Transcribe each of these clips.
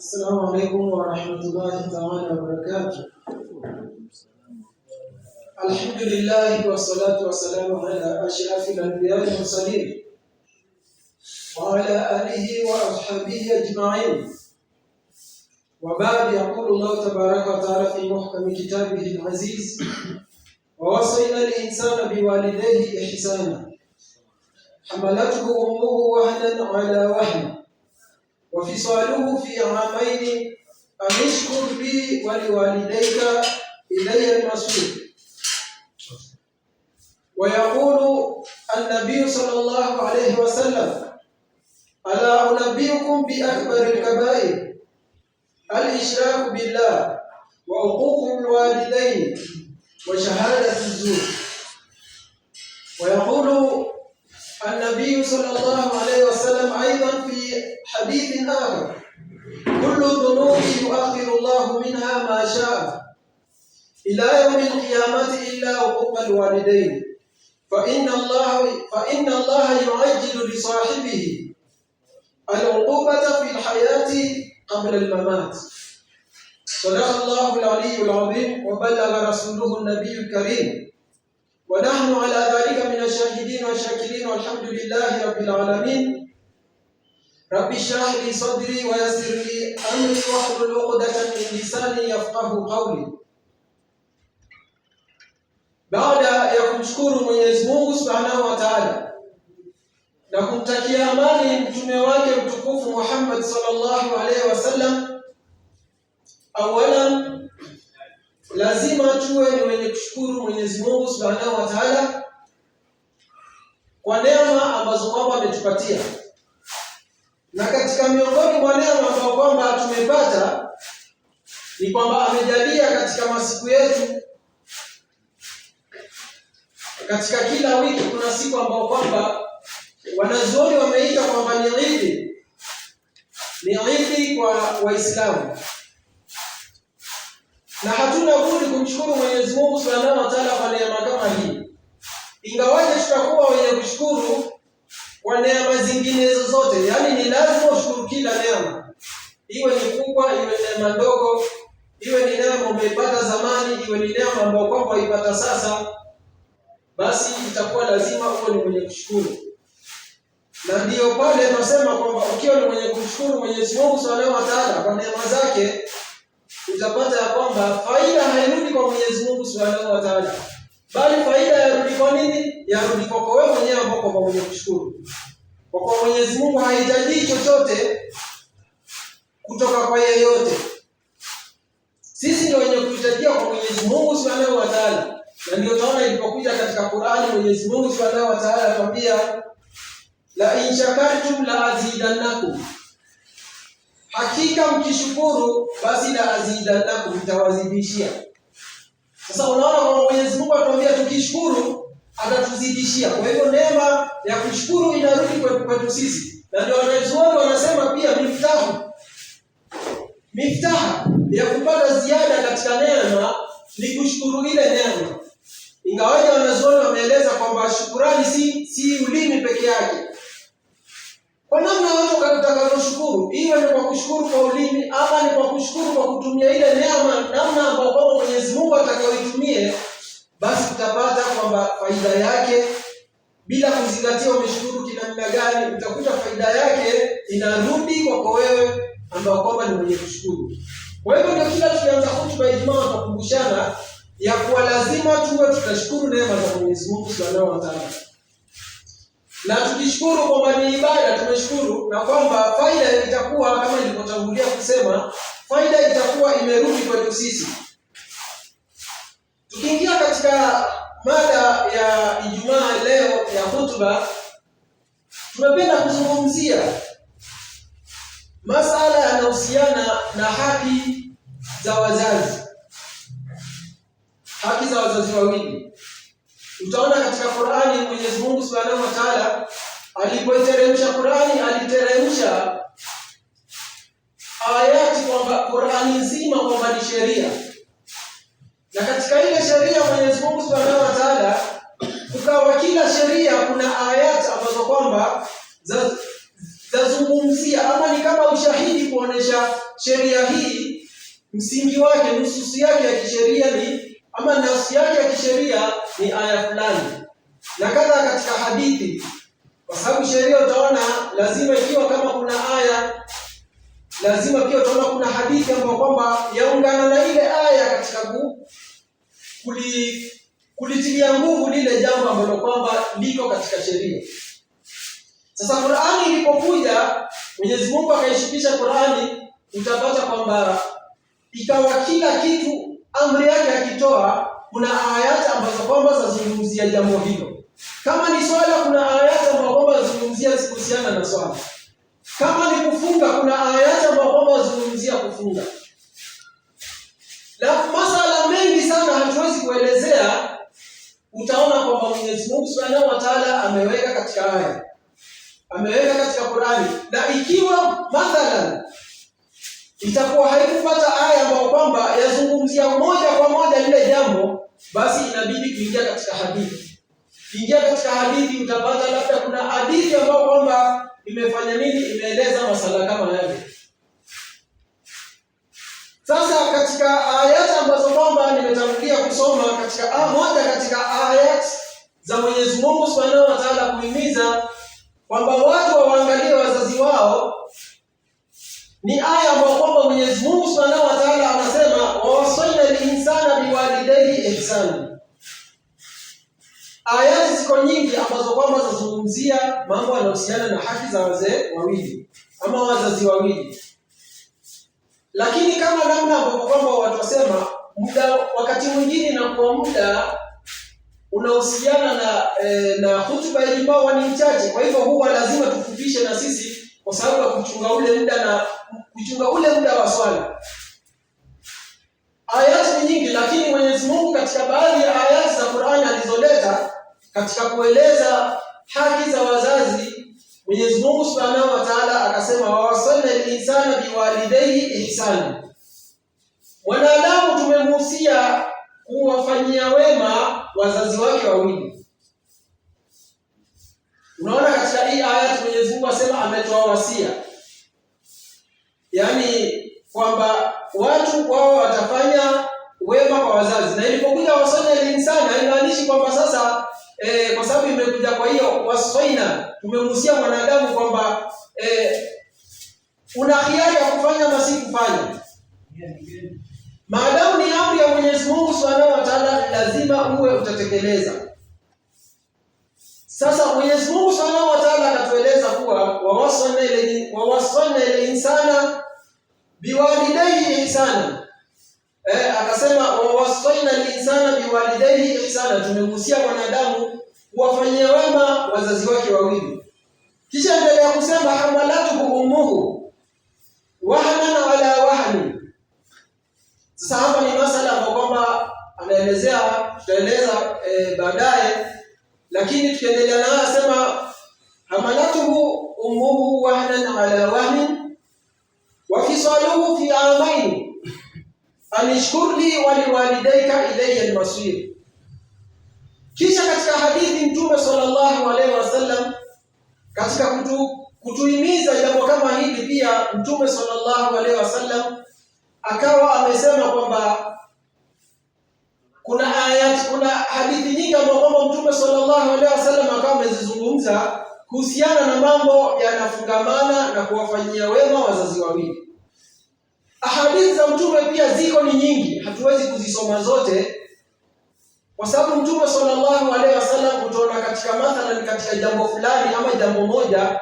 السلام عليكم ورحمة الله تعالى وبركاته. الحمد لله والصلاة والسلام على أشرف الأنبياء والمرسلين وعلى آله وأصحابه أجمعين. وبعد، يقول الله تبارك وتعالى في محكم كتابه العزيز: ووصينا الإنسان بوالديه إحسانا حملته أمه وهنا على وهن وفصاله في عامين أن اشكر لي ولوالديك إلي المصير. ويقول النبي صلى الله عليه وسلم: ألا أنبئكم بأكبر الكبائر الإشراك بالله وعقوق الوالدين وشهادة الزور. ويقول النبي صلى الله عليه وسلم أيضا في حديث آخر: كل الذنوب يؤخر الله منها ما شاء إلى يوم القيامة إلا عقوق الوالدين فإن الله يعجل لصاحبه العقوبة في الحياة قبل الممات. صدق الله العلي العظيم وبلغ رسوله النبي الكريم، ونحن على ذلك من الشاهدين والشاكرين، والحمد لله رب العالمين. رب اشرح لي صدري ويسر لي أمري واحلل عقدة من لساني يفقه قولي. Baada ya kumshukuru Mwenyezi Mungu Subhanahu wa Ta'ala na kumtakia amani mtume wake mtukufu Muhammad sallallahu alaihi wasallam, awalan lazima tuwe ni wenye kushukuru Mwenyezi Mungu Subhanahu wa Ta'ala kwa neema ambazo kwamba ametupatia. Na katika miongoni mwa neema ambazo kwamba tumepata ni kwamba amejalia katika masiku yetu, katika kila wiki kuna siku ambayo kwamba wanazuoni wameita kwamba ni Eid kwa Waislamu, na hatuna budi kumshukuru Mwenyezi Mungu Subhanahu wa Ta'ala kwa neema kama hii. Ingawaje tutakuwa wenye kushukuru kwa neema zingine zote, yani ni lazima ushukuru kila neema, iwe ni kubwa, iwe ni neema ndogo, iwe ni neema umeipata zamani, iwe ni neema ambayo kwamba uipata sasa, basi itakuwa lazima uwe ni mwenye kushukuru. Na ndiyo pale tunasema kwamba ukiwa ni mwenye kumshukuru Mwenyezi Mungu Subhanahu wa Ta'ala kwa neema zake, utapata ya kwamba faida hairudi kwa Mwenyezi Mungu Subhanahu wa Ta'ala, bali faida yarudi kwa nini? Yarudi kwa wewe mwenyewe ambao kwa mwenye kushukuru. Kwa kuwa Mwenyezi Mungu hahitaji chochote kutoka kwa yeyote. Sisi ndio wenye kuhitajia kwa Mwenyezi Mungu Subhanahu wa Ta'ala. Na ndio tunaona ilipokuja katika Qur'ani Mwenyezi Mungu Subhanahu wa Ta'ala atuambia: la in shakartum la azidannakum, hakika mkishukuru basi la azidannakum, nitawazidishia. Sasa unaona kwa Mwenyezi Mungu atuambia tukishukuru atatuzidishia. Kwa hivyo neema ya kushukuru inarudi kwetu sisi. Na ndio wanazuoni wanasema pia miftaha ya kupata ziada katika neema ni kushukuru ile neema. Ingawaje wanazuoni wameeleza kwamba shukrani si ulimi peke yake. Kwa namna watu watakaposhukuru, iwe ni kwa kushukuru kwa ulimi ama ni kwa kushukuru kwa kutumia ile neema namna ambayo Mwenyezi Mungu atakayoitumie, basi tutapata kwamba faida yake, bila kuzingatia umeshukuru kinamna gani, utakuta faida yake inarudi kwako wewe ambao kwamba ni mwenye kushukuru. Kwa hivyo ndio kila tukianza hotuba ya Ijumaa tukumbushana ya kuwa lazima tuwe tutashukuru neema za Mwenyezi Mungu Subhanahu wa Ta'ala. Na tukishukuru kwamba ni ibada, tumeshukuru, na kwamba faida itakuwa kama nilivyotangulia kusema, faida itakuwa imerudi kwetu sisi. Tukiingia katika mada ya Ijumaa leo ya hotuba, tumependa kuzungumzia masala yanayohusiana na haki za wazazi. Haki za wazazi wawili. Utaona katika Qur'ani Mwenyezi Mungu Subhanahu wa Ta'ala alipoiteremsha Qur'ani, aliteremsha ayati kwamba Qur'ani nzima kwamba ni sheria. Na katika ile sheria Mwenyezi Mungu Subhanahu wa Ta'ala, kukawa kila sheria kuna ayati ambazo kwamba zazungumzia ama ni kama ushahidi kuonesha sheria hii msingi wake, nususi yake ya kisheria ni ama nafsi yake ya kisheria ni aya fulani, na kadha katika hadithi, kwa sababu sheria utaona lazima ikiwa kama kuna aya, lazima pia utaona kuna hadithi ambayo kwamba yaungana na ile aya katika kulitilia nguvu lile jambo ambalo kwamba liko katika sheria. Sasa Qur'ani ilipokuja, Mwenyezi Mungu akaishikisha Qur'ani, utapata kwamba ikawa kila kitu amri yake akitoa kuna ayati ambazo kwamba zazungumzia jambo hilo. Kama ni swala, kuna ayati ambazo kwamba zazungumzia kuhusiana na swala. Kama ni kufunga, kuna ayati ambazo kwamba zazungumzia kufunga. Na masala mengi sana hatuwezi kuelezea, utaona kwamba Mwenyezi Mungu Subhanahu wa Ta'ala ameweka katika aya, ameweka katika Qur'ani. Na ikiwa mathalan itakuwa haikupata aya ambayo kwamba yazungumzia moja kwa moja lile jambo, basi inabidi kuingia katika hadithi. Ingia katika hadithi, utapata labda kuna hadithi ambayo kwamba imefanya nini, imeeleza masala kama yale. Sasa katika ayati ambazo kwamba nimetangulia kusoma, katika moja katika ayati za Mwenyezi Mungu Subhanahu wa Ta'ala kuhimiza kwamba watu waangalie wazazi wao, ni aya ambayo kwamba Mwenyezi Mungu Subhanahu wa Ta'ala anasema wawasaina al-insana biwalidayhi ihsana. Ayati ziko nyingi ambazo kwamba zinazungumzia mambo yanayohusiana na haki za wazee wawili ama wazazi wawili. Lakini kama namna ambapo kwamba watu wasema muda wakati mwingine na kwa muda unahusiana na hutuba ya Ijumaa ni mchache, kwa hivyo huwa lazima tufupishe na sisi kwa sababu ya kuchunga ule muda wa swala. Ayati ni nyingi, lakini Mwenyezi Mungu katika baadhi ya ayati za Qur'ani alizoleta katika kueleza haki za wazazi, Mwenyezi Mungu Subhanahu wa Ta'ala akasema wawasaina al-insana biwalidayhi ihsana. Wanadamu tumemhusia kuwafanyia wema wazazi wake wawili. Unaona katika hii ayati Mwenyezi Mungu asema ametoa wasia, yaani kwamba watu wao watafanya wema kwa wazazi. Na ilipokuja wasaina al-insana haimaanishi kwamba sasa kwa sababu imekuja kwa hiyo wasaina, tumemhusia mwanadamu kwamba una hiari ya kufanya na si kufanya. Maadamu ni amri ya Mwenyezi Mungu Subhanahu wa Ta'ala, lazima uwe utatekeleza. Sasa Mwenyezi Mungu Subhanahu wa Ta'ala anatueleza kuwa wawasaina al-insana biwalidayhi ihsana. Akasema wawasaina al-insana biwalidayhi ihsana, tumemhusia mwanadamu kuwafanyia wema wazazi wake wawili. Kisha endelea kusema hamalatuhu ummuhu wahnan ala wahni. Sasa hapa ni masala ambayo kwamba anaelezea, tutaeleza baadaye, lakini tukiendelea na anasema hamalatuhu ummuhu wahnan ala wahnin wa fisaluhu fi amain anishkur li wa liwalidayka ilayya al-masir. Kisha katika hadithi Mtume sallallahu alaihi wasallam katika kutuhimiza jambo kama hili pia, Mtume sallallahu alaihi wasallam akawa amesema kwamba kuna hadithi nyingi ambazo kwamba Mtume sallallahu alaihi wasallam akawa amezizungumza kuhusiana na mambo yanafungamana na kuwafanyia wema wazazi wawili. Hadithi za Mtume pia ziko ni nyingi, hatuwezi kuzisoma zote kwa sababu Mtume sallallahu alaihi wasallam kutoona katika mathalan katika jambo fulani ama jambo moja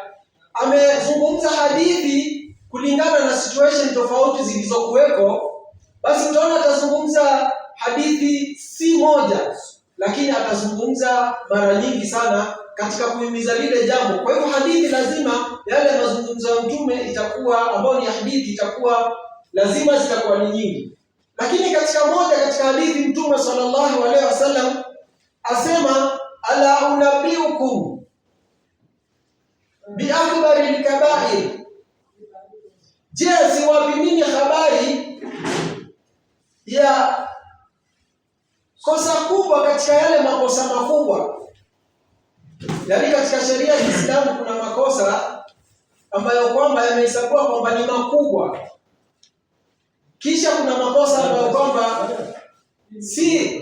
amezungumza hadithi kulingana na situation tofauti zilizokuweko, basi utaona atazungumza hadithi si moja, lakini atazungumza mara nyingi sana katika kuhimiza lile jambo. Kwa hivyo hadithi lazima, yale mazungumzo ya Mtume itakuwa ambayo ni hadithi itakuwa lazima zitakuwa ni nyingi. Lakini katika moja katika hadithi Mtume sallallahu alaihi wasallam asema ala unabiukum bi akbaril kaba'ir, je, siwapi mimi habari ya kosa kubwa katika yale makosa makubwa. Yaani katika sheria ya Uislamu kuna makosa ambayo kwamba yamehesabiwa kwamba ni makubwa, kisha kuna makosa ambayo kwamba si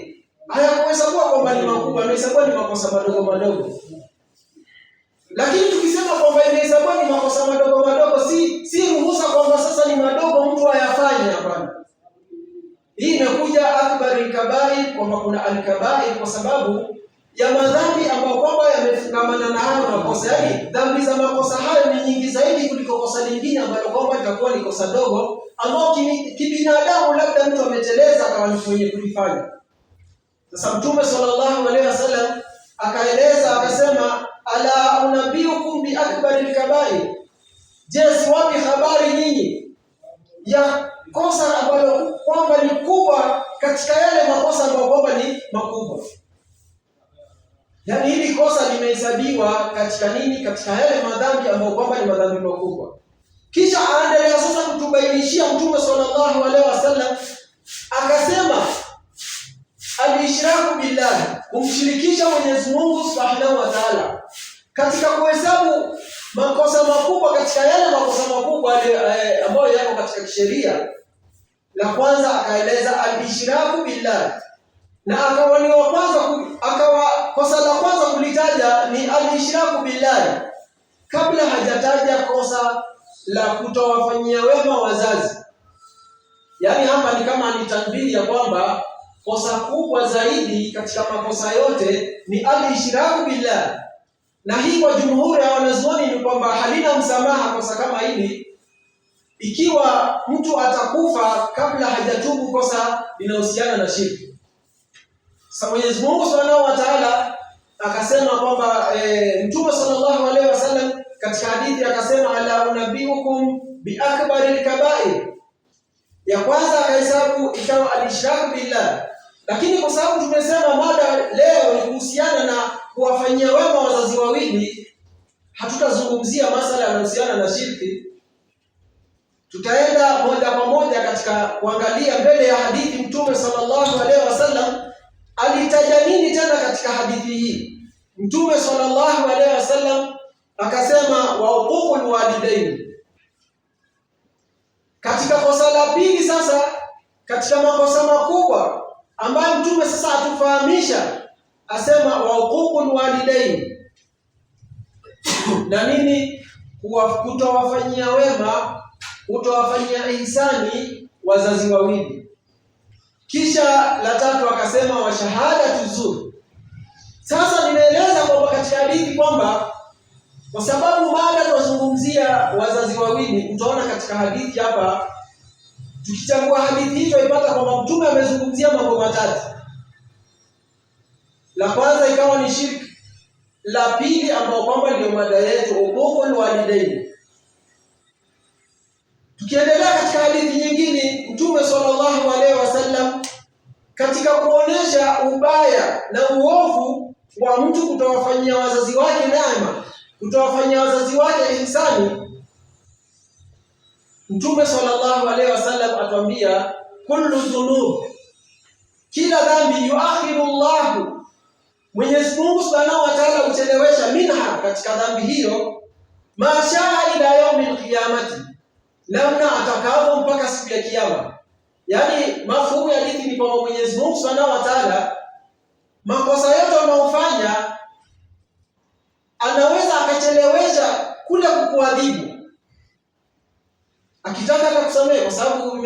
hayakuhesabiwa kwamba ni makubwa, yamehesabiwa ni makosa madogo madogo. Lakini tukisema kwamba imehesabiwa ni makosa madogo madogo, si ruhusa kwamba sasa ni madogo mtu ayafanye. Hapana, hii imekuja akbaril kabair, kwamba kuna al-kabair kwa sababu ya madhambi ambayo kwamba yamefungamana na hayo makosa. Yaani dhambi za makosa hayo ni nyingi zaidi kuliko kosa lingine ambalo kwamba litakuwa ni kosa dogo, ambao kibinadamu labda mtu ameteleza akawa ni mwenye kulifanya. Sasa Mtume sallallahu alaihi wasallam akaeleza akasema, ala unabiukum bi akbaril kabair, je, siwapi habari nyinyi ya kosa ambalo kwamba ni kubwa katika yale makosa ambayo kwamba ni makubwa. Yaani hili kosa limehesabiwa katika nini? Katika yale madhambi ambayo kwamba ni madhambi makubwa. Kisha aendelea sasa kutubainishia Mtume sallallahu alaihi wasallam akasema, al-ishraku billah, kumshirikisha Mwenyezi Mungu Subhanahu wa Ta'ala. Katika kuhesabu makosa makubwa, katika yale makosa makubwa ambayo yako katika sheria, la kwanza akaeleza al-ishraku billah, na akawa kosa la kwanza kulitaja ni al-ishraku billah, kabla hajataja kosa la kutowafanyia wema wazazi. Yaani hapa ni kama ni tanbih ya kwamba kosa kubwa zaidi katika makosa yote ni al-ishraku billah, na hii kwa jumhuri ya wanazuoni ni kwamba halina msamaha kosa kama hili, ikiwa mtu atakufa kabla hajatubu kosa linahusiana na shirki. Sasa Mwenyezi Mungu Subhanahu wa Ta'ala akasema kwamba Mtume sallallahu alaihi wasallam katika hadithi akasema, ala unabiukum bi akbaril kabair. Ya kwanza akahesabu ikawa al-ishraku billah, lakini kwa sababu tumesema mada leo ni kuhusiana na kuwafanyia wema wazazi wawili, hatutazungumzia masala yanayohusiana na shirki. Tutaenda moja kwa moja katika kuangalia mbele ya hadithi Mtume sallallahu alaihi wasallam alitaja nini tena katika hadithi hii. Mtume sallallahu alaihi wasallam akasema, wa uququl walidain. Katika kosa la pili sasa, katika makosa makubwa ambayo Mtume sasa atufahamisha, asema wa uququl walidain. Na nini? Kutowafanyia wema, kutowafanyia ihsani wazazi wawili. Kisha la tatu akasema wa shahadatu zur. Sasa nimeeleza kwamba katika hadithi kwamba kwa sababu mada tunazungumzia wazazi wawili, utaona katika hadithi hapa, tukichagua hadithi hii tuipata kwamba Mtume amezungumzia mambo matatu. La kwanza ikawa ni shirki, la pili ambao kwamba ndio mada yetu, uququl walidain. Tukiendelea katika hadithi nyingine, Mtume sallallahu alaihi wasallam katika kuonesha ubaya na uovu wa mtu kutowafanyia wazazi wake neema, kutowafanyia wazazi wake ihsani, Mtume sallallahu alaihi wasallam atuambia, kullu dhunub, kila dhambi yuakhiru Allah, Mwenyezi Mungu Subhanahu wa Ta'ala huchelewesha minha, katika dhambi hiyo, mashaa ila yaumil qiyamati, namna atakavyo mpaka siku ya kiyama. Yaani mafhumu ya hadithi ni kwamba Mwenyezi Mungu Subhanahu wa Ta'ala makosa yote unaofanya anaweza akachelewesha kule kukuadhibu, akitaka atakusamehe kwa sababu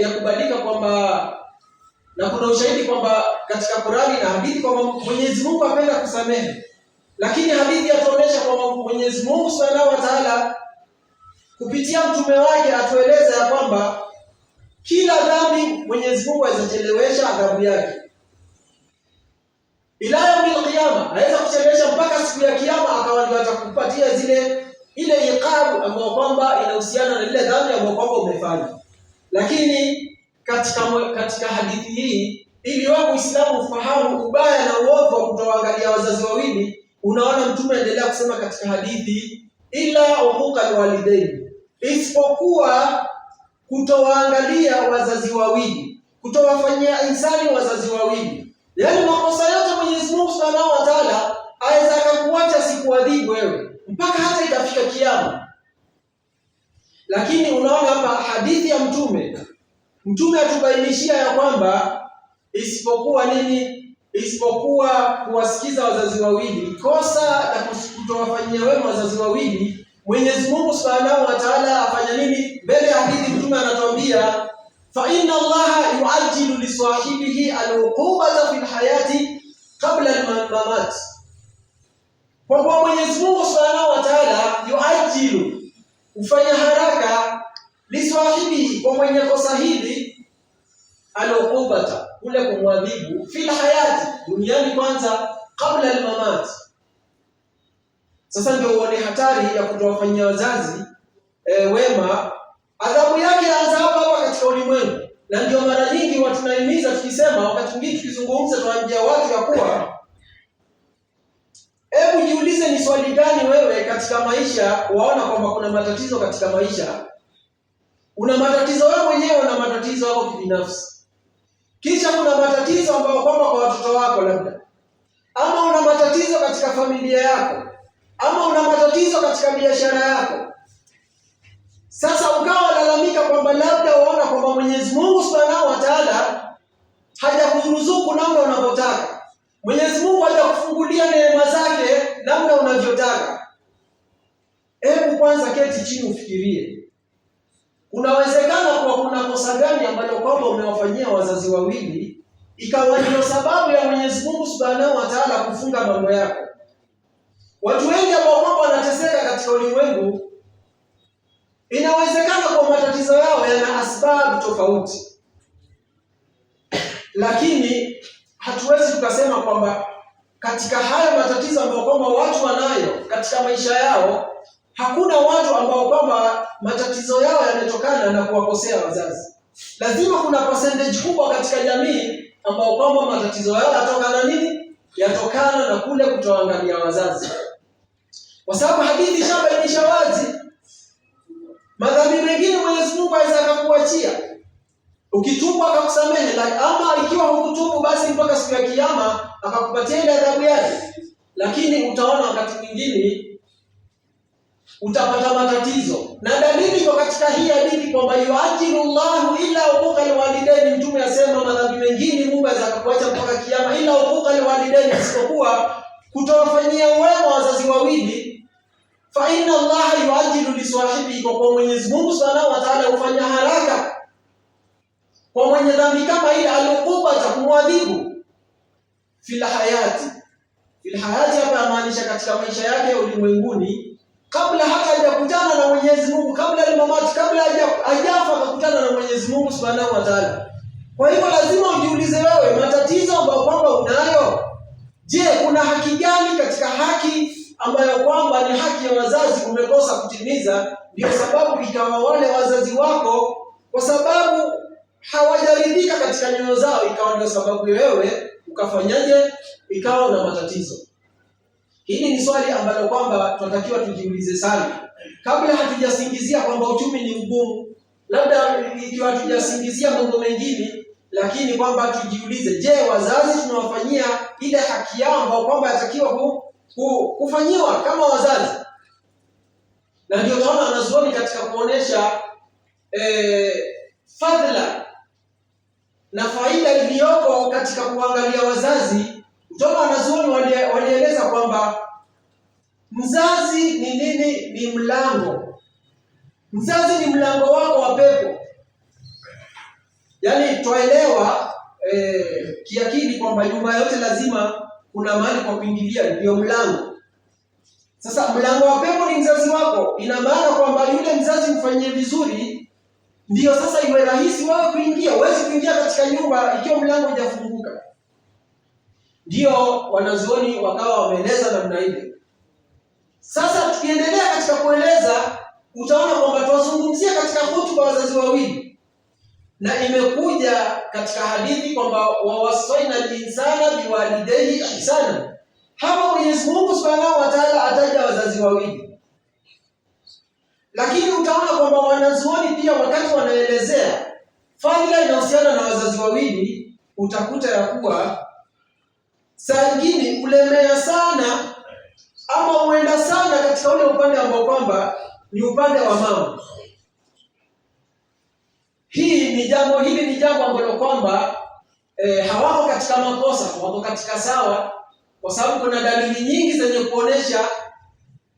yakubalika kwamba, na kuna ushahidi kwamba katika Qur'ani na hadithi kwamba Mwenyezi Mungu apenda kusamehe. Lakini hadithi yatuonyesha kwamba Mwenyezi Mungu Subhanahu wa Ta'ala kupitia mtume wake atueleza ya kwamba kila dhambi Mwenyezi Mungu azachelewesha adhabu yake ila yaumil qiyama, aweza kuchelewesha mpaka siku ya kiyama, akawa ndio atakupatia ile iqabu ambayo kwamba inahusiana na ile dhambi ambayo kwamba umefanya. Lakini katika hadithi hii, ili wewe Muislamu ufahamu ubaya na uovu wa kutoangalia wazazi wawili, unaona Mtume endelea kusema katika hadithi, ila uquqal walidain, isipokuwa kutowaangalia wazazi wawili, kutowafanyia ihsani wazazi wawili. Yaani makosa yote Mwenyezi Mungu Subhanahu wa Ta'ala aweza akakuacha sikuadhibu wewe mpaka hata itafika kiyama. Lakini unaona hapa hadithi ya Mtume atubainishia ya kwamba isipokuwa nini? Isipokuwa kuwasikiza wazazi wawili. Kosa la kutowafanyia wema wazazi wawili, Mwenyezi Mungu Subhanahu wa Ta'ala afanya nini? Mbele ya hadithi Mtume anatuambia fa inna Allaha yu'ajjilu li sahibihi al-uqubata fil hayati qabla al-mamat. Kwa kuwa Mwenyezi Mungu Subhanahu wa Ta'ala yu'ajjilu, ufanya haraka, li sahibihi, kwa mwenye kosa hili, al-uqubata, kule kumwadhibu, fil hayati, duniani kwanza, kabla al-mamat. Sasa ndio uone hatari ya kutowafanyia wazazi wema. Adhabu yake anza hapa katika ulimwengu. Na ndio mara nyingi watu tunahimiza tukisema, wakati mwingine tukizungumza tunaambia watu ya kuwa hebu jiulize ni swali gani wewe katika maisha waona kwamba kuna matatizo katika maisha. Una matatizo wewe mwenyewe na matatizo yako kibinafsi. Kisha kuna matatizo ambayo kwamba kwa watoto wako labda. Ama una matatizo katika familia yako. Ama una matatizo katika biashara yako. Sasa ukawa lalamika kwamba labda waona kwamba Mwenyezi Mungu Subhanahu wa Ta'ala hajakuruzuku namna unavyotaka. Mwenyezi Mungu hajakufungulia neema zake namna unavyotaka. Hebu kwanza keti chini ufikirie. Unawezekana kwa kuna kosa gani ambalo kwamba umewafanyia wazazi wawili ikawa ndio sababu ya Mwenyezi Mungu Subhanahu wa Ta'ala kufunga mambo yako. Watu wengi ambao kwamba wanateseka katika ulimwengu, inawezekana kwa matatizo yao yana sababu tofauti. Lakini hatuwezi tukasema kwamba katika hayo matatizo ambayo kwamba watu wanayo katika maisha yao, hakuna watu ambao kwamba matatizo yao yametokana na kuwakosea wazazi. Lazima kuna percentage kubwa katika jamii ambao kwamba matatizo yao yatokana nini? Yatokana na kule kutoangalia wazazi. Kwa sababu hadithi shabainisha wazi, madhambi mengine Mwenyezi Mungu aweza akakuachia. Ukitubu akakusamehe, ama ikiwa hukutubu basi mpaka siku ya kiyama akakupatia ile adhabu yake. Lakini utaona wakati mwingine utapata matatizo. Na dalili kwa katika hii hadithi kwamba yu'ajjilu Allahu illa uquqa alwalidaini, Mtume asema madhambi mengine Mungu aweza akakuacha mpaka kiyama, illa uquqa alwalidaini, isipokuwa kutowafanyia wema wazazi wawili. Fa inna Allaha yu'ajjilu li sahibihi, kwa Mwenyezi Mungu Subhanahu wa Ta'ala hufanya haraka kwa mwenye dhambi kama ile, al-uqubata, kumwadhibu, fil hayati. Fil hayati hapa maanisha katika maisha yake ya ulimwenguni, kabla hata hajakutana na Mwenyezi Mungu, kabla al-mamati, kabla hajafa akakutana na Mwenyezi Mungu Subhanahu wa Ta'ala. Kwa hivyo lazima ujiulize wewe, matatizo ambayo kwamba unayo, je, kuna haki gani katika haki ambayo kwamba ni haki ya wazazi umekosa kutimiza, ndio sababu ikawa wale wazazi wako kwa sababu hawajaridhika katika nyoyo zao, ikawa ndio sababu wewe ukafanyaje, ikawa na matatizo. Hili ni swali ambalo kwamba tunatakiwa tujiulize sana kabla hatujasingizia kwamba uchumi ni mgumu, labda ikiwa hatujasingizia mambo mengine, lakini kwamba tujiulize, je, wazazi tunawafanyia ile haki yao ambayo kwamba yatakiwa kufanyiwa kama wazazi? Na ndio tunaona wanazuoni katika kuonesha fadhila na faida iliyoko katika kuangalia wazazi. Utaona wanazuoni walieleza kwamba mzazi ni nini? Ni mlango. Mzazi ni mlango wako wa pepo. Yaani tuelewa kiakili kwamba nyumba yote lazima kuna mahali kwa kuingilia, ndio mlango. Sasa mlango wa pepo ni mzazi wako. Ina maana kwamba yule mzazi mfanyie vizuri, ndio sasa iwe rahisi wewe kuingia. Huwezi kuingia katika nyumba ikiwa mlango hujafunguka. Ndio wanazuoni wakawa wameeleza namna ile. Sasa tukiendelea katika kueleza, utaona kwamba tuwazungumzia katika hutuba wazazi wawili. Na imekuja katika hadithi kwamba wawasaina al-insana biwalidayhi ihsana. Hapa Mwenyezi Mungu Subhanahu wa Ta'ala ataja wazazi wawili. Lakini utaona kwamba wanazuoni pia wakati wanaelezea fadhila inahusiana na wazazi wawili, utakuta ya kuwa saa nyingine ulemea sana ama uenda sana katika ule upande ambao kwamba ni upande wa mama. hili ni jambo ambalo kwamba hawako katika makosa, wako katika sawa, kwa sababu kuna dalili nyingi zenye kuonesha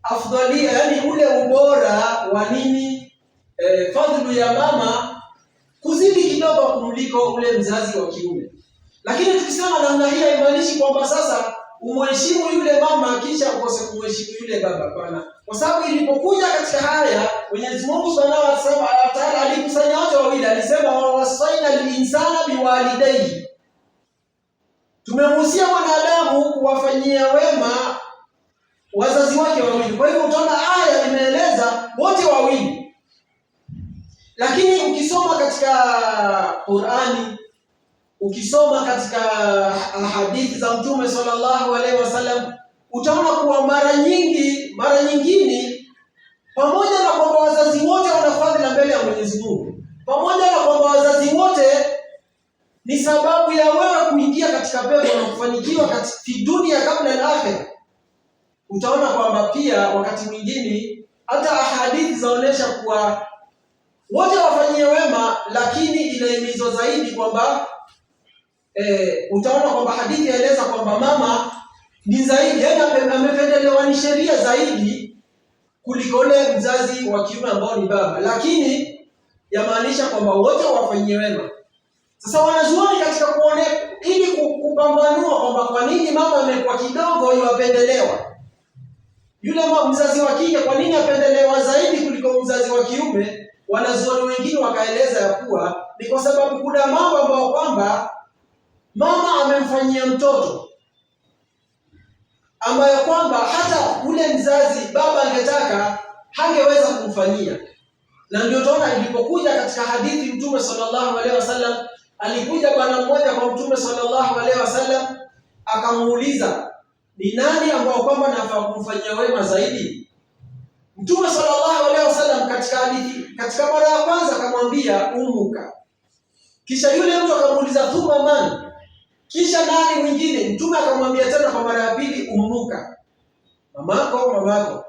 afdalia, yani ule ubora wa nini, fadhlu ya mama kuzidi kidogo kumliko ule mzazi wa kiume. Lakini tukisema namna hii haimaanishi kwamba sasa umheshimu yule mama kisha ukose kumheshimu yule baba. Hapana, kwa sababu ilipokuja katika haya Mwenyezi Mungu Subhanahu wa Ta'ala alikusanya wote wawili, alisema wawasaina linsana biwalidayhi, tumemhusia mwanadamu kuwafanyia wema wazazi wake wawili. Kwa hivyo utaona aya imeeleza wote wawili. Lakini ukisoma katika Qur'ani, ukisoma katika hadithi za Mtume sallallahu alaihi wasallam, utaona kuwa mara nyingine pamoja na kwamba wazazi wote wana fadhila mbele ya Mwenyezi Mungu, pamoja na kwamba wazazi wote ni sababu ya wewe kuingia katika pepo na kufanikiwa katika dunia kabla ya akhera, utaona kwamba pia wakati mwingine hata hadithi zaonesha kuwa wote wafanyie wema, lakini inahimizwa zaidi kwamba utaona kwamba hadithi yaeleza kwamba mama ni zaidi, yaani amependelewa, ni sheria zaidi kuliko ule mzazi wa kiume ambao ni baba, lakini yamaanisha kwamba wote wafanyie wema. Sasa wanazuoni katika ili kupambanua kwamba kwa nini mama amekuwa kidogo yupendelewa, yule mzazi wa kike kwa nini apendelewa zaidi kuliko mzazi wa kiume, wanazuoni wengine wakaeleza ya kuwa ni kwa sababu kuna mambo ambayo kwamba mama amemfanyia mtoto ambayo kwamba hata ule mzazi baba angetaka hangeweza kumfanyia. Na ndio tunaona ilipokuja katika hadithi Mtume sallallahu alaihi wasallam, alikuja bwana mmoja kwa Mtume sallallahu alaihi wasallam akamuuliza, ni nani ambao kwamba nafaa kumfanyia wema zaidi? Mtume sallallahu alaihi wasallam katika mara ya kwanza akamwambia ummuka, kisha yule mtu akamuuliza thumma man, kisha nani mwingine? Mtume akamwambia tena kwa mara ya pili ummuka, mamako.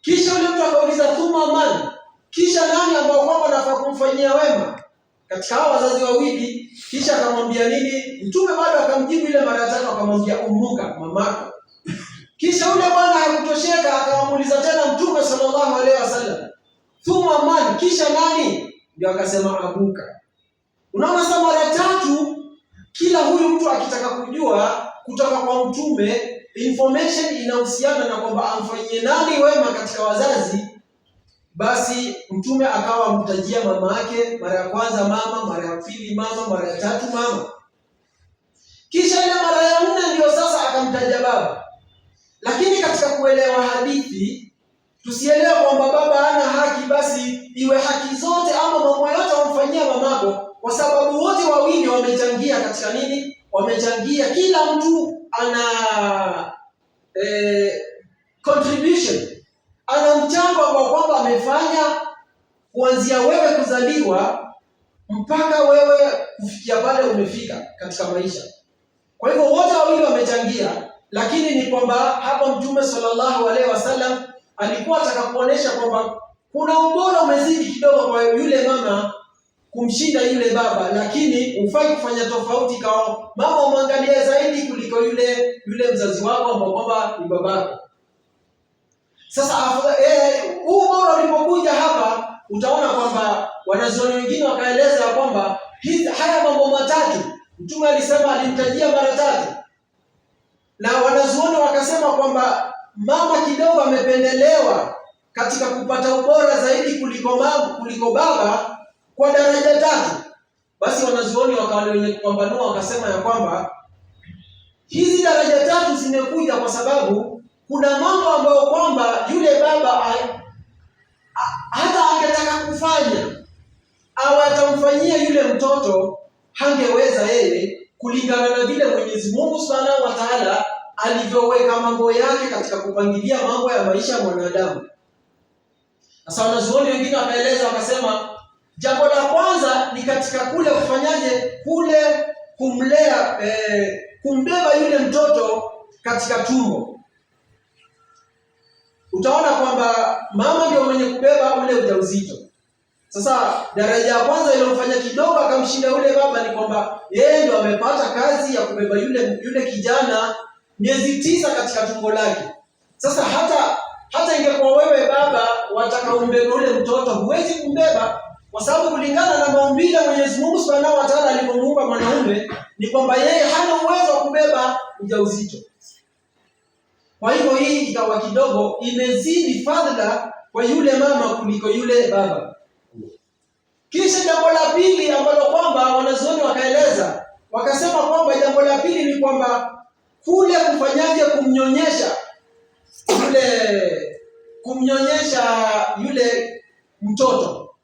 Kisha yule mtu akauliza thumma man, kisha nani ambao kwamba nafaa kumfanyia wema katika hao wazazi wawili? Kisha akamwambia nini? Mtume bado akamjibu ile mara ya tatu akamwambia ummuka, mamako. Kisha yule bwana hakutosheka akamuuliza tena Mtume sallallahu alaihi wasallam thumma man, kisha nani? Ndio akasema abuka. Unaona sasa mara tatu kila huyu mtu akitaka kujua kutoka kwa Mtume information inahusiana na kwamba amfanyie nani wema katika wazazi, basi Mtume akawa mtajia mama yake, mara ya kwanza mama, mara ya pili mama, mara ya tatu mama, kisha ile mara ya nne ndio sasa akamtaja baba. Lakini katika kuelewa hadithi tusielewe kwamba baba hana haki, basi iwe haki zote ama mambo yote wamfanyia mamako, kwa sababu wote wawili wamechangia katika nini? Wamechangia, kila mtu ana contribution, ana mchango ambao kwamba amefanya kuanzia wewe kuzaliwa mpaka wewe kufikia pale umefika katika maisha. Kwa hivyo wote wawili wamechangia, lakini ni kwamba hapa Mtume sallallahu alaihi wasallam alikuwa atakapoonyesha kwamba kuna ubora umezidi kidogo kwa yule mama kumshinda yule baba, lakini hufai kufanya tofauti kwa mama umwangalie zaidi kuliko yule mzazi wako ambao kwamba ni babako. Sasa huu bora ulipokuja hapa, utaona kwamba wanazuoni wengine wakaeleza kwamba haya mambo matatu Mtume alisema, alimtajia mara tatu, na wanazuoni wakasema kwamba mama kidogo amependelewa katika kupata ubora zaidi kuliko baba kwa daraja tatu. Basi wanazuoni wakawa wenye kupambanua wakasema ya kwamba hizi daraja tatu zimekuja kwa sababu kuna mambo ambayo kwamba yule baba hata angetaka kufanya au atamfanyia yule mtoto hangeweza yeye, kulingana na vile Mwenyezi Mungu Subhanahu wa Ta'ala alivyoweka mambo yake katika kupangilia mambo ya maisha ya mwanadamu. Sasa wanazuoni wengine wakaeleza wakasema, jambo la kwanza ni katika kule kufanyaje, kule kumlea, kumbeba yule mtoto katika tumbo. Utaona kwamba mama ndio mwenye kubeba ule ujauzito. Sasa daraja ya kwanza iliyomfanya kidogo akamshinda yule baba ni kwamba yeye ndio amepata kazi ya kubeba yule kijana miezi 9 katika tumbo lake. Sasa hata ingekuwa wewe baba wataka umbebe yule mtoto, huwezi kumbeba, kwa sababu kulingana na maumbile Mwenyezi Mungu Subhanahu wa Ta'ala alipomuumba mwanaume ni kwamba yeye hana uwezo wa kubeba ujauzito. Kwa hivyo hii ikawa kidogo imezidi fadhila kwa yule mama kuliko yule baba. Kisha jambo la pili ambalo kwamba wanazuoni wakaeleza, wakasema kwamba jambo la pili ni kwamba kule kufanyaje kumnyonyesha yule mtoto.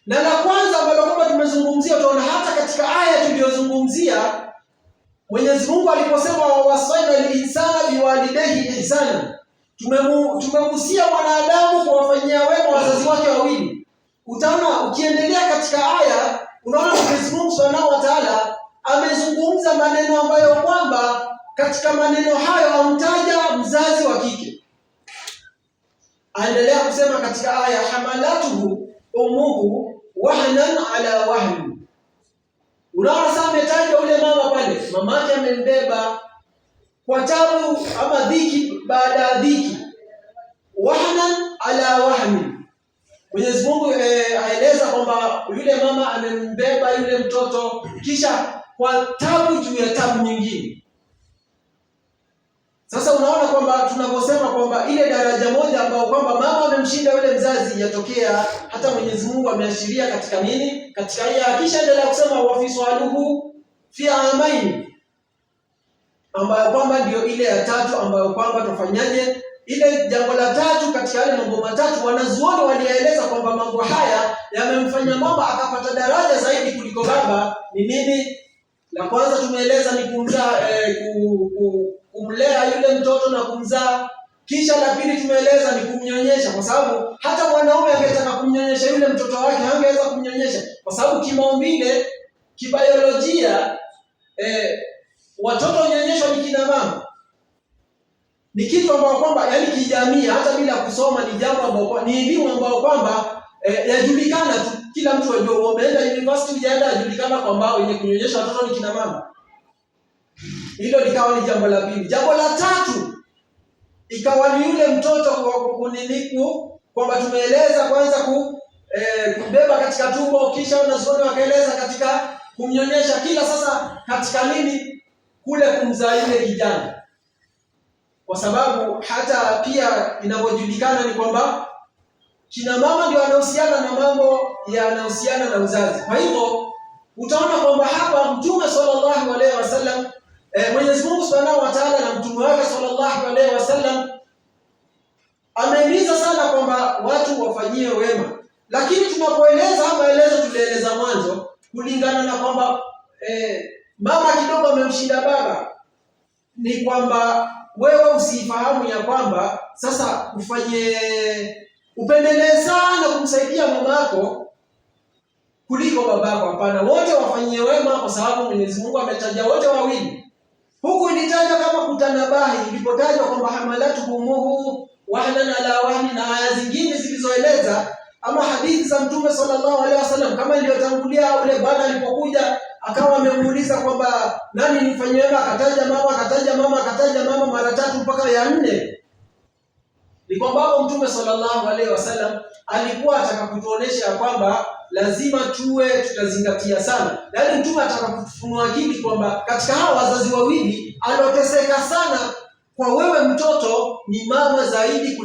Na la kwanza ambalo kwamba tumezungumzia, utaona hata katika aya tuliyozungumzia Mwenyezi Mungu aliposema wawasaina al-insana biwalidayhi ihsana, tumemuhusia mwanadamu kuwafanyia wema wazazi wake wawili. Utaona ukiendelea katika aya, unaona Mwenyezi Mungu Subhanahu wa Ta'ala amezungumza maneno ambayo kwamba katika maneno hayo amtaja mzazi wa kike. Aendelea kusema katika aya, hamalatuhu ummuhu wahnan ala wahn. Unaona sasa ametaja yule mama pale, mamake amembeba kwa tabu ama dhiki baada ya dhiki, wahnan ala wahn. Mwenyezi Mungu aeleza kwamba yule mama amembeba yule mtoto kisha kwa tabu juu ya tabu nyingine. Sasa unaona kwamba tunaposema kwamba ile daraja moja ambayo kwamba mama amemshinda yule mzazi yatokea, hata Mwenyezi Mungu ameashiria katika nini? Katika aya kisha endelea kusema wa fiswaluhu fi amain, ambayo kwamba ndio ile ya tatu ambayo kwamba tufanyaje ile jambo la tatu katika yale mambo matatu. Wanazuoni walieleza kwamba mambo haya yamemfanya mama akapata daraja zaidi kuliko baba. Ni nini? La kwanza tumeeleza ni kumlea yule mtoto na kumzaa. Kisha la pili tumeeleza ni kumnyonyesha, kwa sababu hata mwanaume angetaka kumnyonyesha yule mtoto wake hangeweza kumnyonyesha, kwa sababu kimaumbile, kibiolojia, watoto wanyonyeshwa ni kina mama. Ni kitu ambao kwamba yani kijamii, hata bila kusoma, ni jambo ambalo ni elimu ambao kwamba yajulikana tu, kila mtu ajua. Umeenda university ujaenda, yajulikana kwamba wenye kunyonyesha watoto ni kina mama. Hilo likawa ni jambo la pili. Jambo la tatu ikawa ni yule mtoto kuniniku, kwamba tumeeleza kwanza kubeba katika tumbo, kisha wanazuoni wakaeleza katika kumnyonyesha, kila sasa katika nini kule kumzaa yule kijana. Kwa sababu hata pia inavyojulikana ni kwamba kina mama ndio wanahusiana na mambo yanahusiana na uzazi. Kwa hivyo utaona kwamba hapa Mtume sallallahu alaihi wasallam, Mwenyezi Mungu Subhanahu wa Ta'ala na mtume wake sallallahu alaihi wasallam amehimiza sana kwamba watu wafanyie wema. Lakini tunapoeleza maelezo tulieleza mwanzo, kulingana na kwamba mama kidogo amemshinda baba, ni kwamba wewe usifahamu ya kwamba sasa upendelee sana kumsaidia mamako kuliko babako. Hapana, wote wafanyie wema, kwa sababu Mwenyezi Mungu ametaja wote wawili. Huku ilitajwa kama kutanabahi, ilipotajwa kwamba hamalatu ummuhu wahnan ala wahni, na aya zingine zilizoeleza ama hadithi za Mtume sallallahu alaihi wasallam kama iliyotangulia. Ule bwana alipokuja akawa amemuuliza kwamba nani nifanyie wema, akataja mama mara 3 mpaka ya 4. Ni kwamba Mtume sallallahu alaihi wasallam alikuwa ataka kutuonesha kwamba lazima tutazingatia sana. Yaani Mtume ataka kutufunua akili kwamba katika hawa wazazi wawili aloteseka sana kwa wewe mtoto ni mama zaidi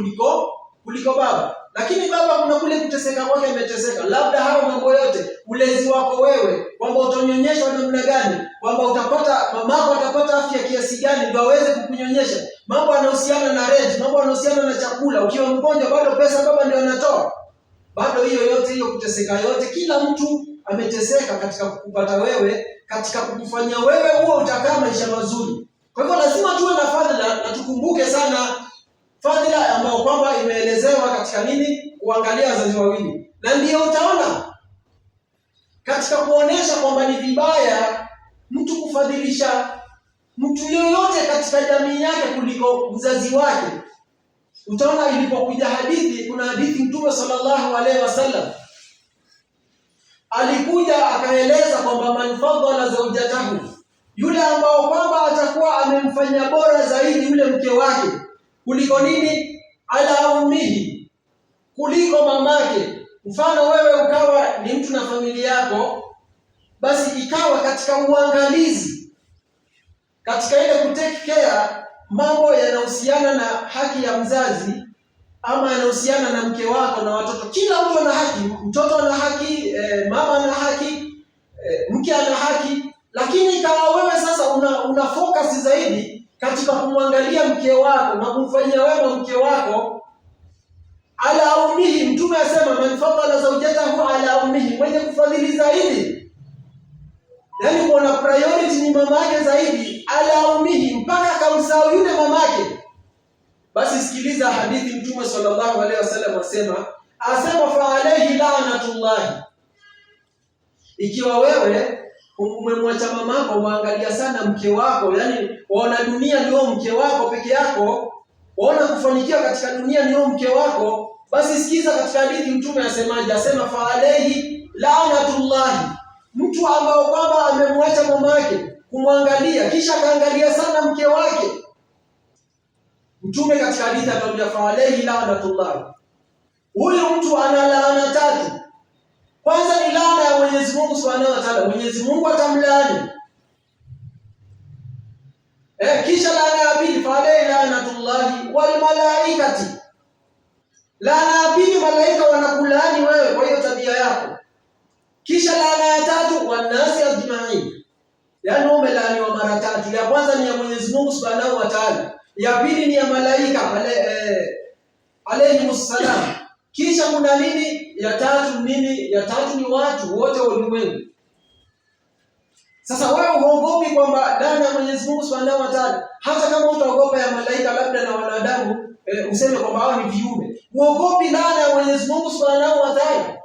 kuliko baba. Lakini baba kuna kule kuteseka kwake, ameteseka labda hao mambo yote, ulezi wako wewe, kwamba utanyonyeshwa namna gani, kwamba mamako atapata afya kiasi gani ndio aweze kukunyonyesha, mambo yanahusiana na rent, mambo yanahusiana na chakula, ukiwa mgonjwa bado pesa baba ndio anatoa. Bado hiyo kuteseka yote, kila mtu ameteseka katika kukupata wewe, katika kukufanya wewe huo utakaa maisha mazuri. Kwa hivyo lazima tuwe na fadhila, na tukumbuke sana fadhila ambayo kwamba imeelezewa katika nini, kuangalia wazazi wawili. Na ndio utaona katika kuonesha kwamba ni vibaya mtu kufadhilisha mtu yoyote katika jamii yake kuliko mzazi wake. Utaona ilipokuja hadithi, kuna hadithi Mtume sallallahu alaihi wasallam alikuja akaeleza kwamba man faddala zawjatahu, yule ambao kwamba atakuwa amemfanya bora zaidi yule mke wake kuliko nini? Ala ummihi, kuliko mamake. Mfano wewe ukawa ni mtu na familia yako, basi ikawa katika uangalizi, katika ile kutake care, mambo yanahusiana na haki ya mzazi ama yanahusiana na mke wako na watoto. Kila mtu ana haki, mtoto ana haki, mama ana haki, mke ana haki, lakini ikawa wewe sasa una focus zaidi katika kumwangalia mke wako na kumfanyia wema mke wako. Ala ummihi, Mtume asema man faddala zawjatahu ala ummihi, mwenye kufadhili zaidi, yaani kuna priority ni mamake zaidi, ala ummihi, mpaka akamsahau yule mamake. Basi sikiliza hadithi, Mtume sallallahu alaihi wasallam asema fa alayhi la'natullah, ikiwa wewe umemwacha mamako, waangalia sana mke wako, yani waona dunia ndio mke wako peke yako, waona kufanikiwa katika dunia ndio mke wako, basi sikiza katika hadithi Mtume asemaje? Asema fa alayhi la'natullah, mtu ambao kwamba amemwacha mamake kumwangalia kisha kaangalia sana mke wake, Mtume katika hadithi atamwambia fa alayhi la'natullah, huyu mtu ana laana tatu. Kwanza ni laana ya Mwenyezi Mungu Subhanahu wa Ta'ala, Mwenyezi Mungu atamlaani. Kisha laana ya pili fa alayhi la'natullahi wal malaikati, laana ya pili malaika wanakulaani wewe kwa hiyo tabia yako. Kisha laana ya tatu wanasi ajma'in, yaani umelaaniwa mara tatu. Ya kwanza ni ya Mwenyezi Mungu Subhanahu wa Ta'ala, ya pili ni ya malaika alayhimus salam, kisha kuna nini? Ya tatu nini? Ya tatu ni watu wote wa ulimwengu. Sasa wewe huogopi kwamba laana ya Mwenyezi Mungu Subhanahu wa Ta'ala, hata kama utaogopa ya malaika labda na wanadamu, useme kwamba hao ni viumbe, huogopi laana ya Mwenyezi Mungu Subhanahu wa Ta'ala,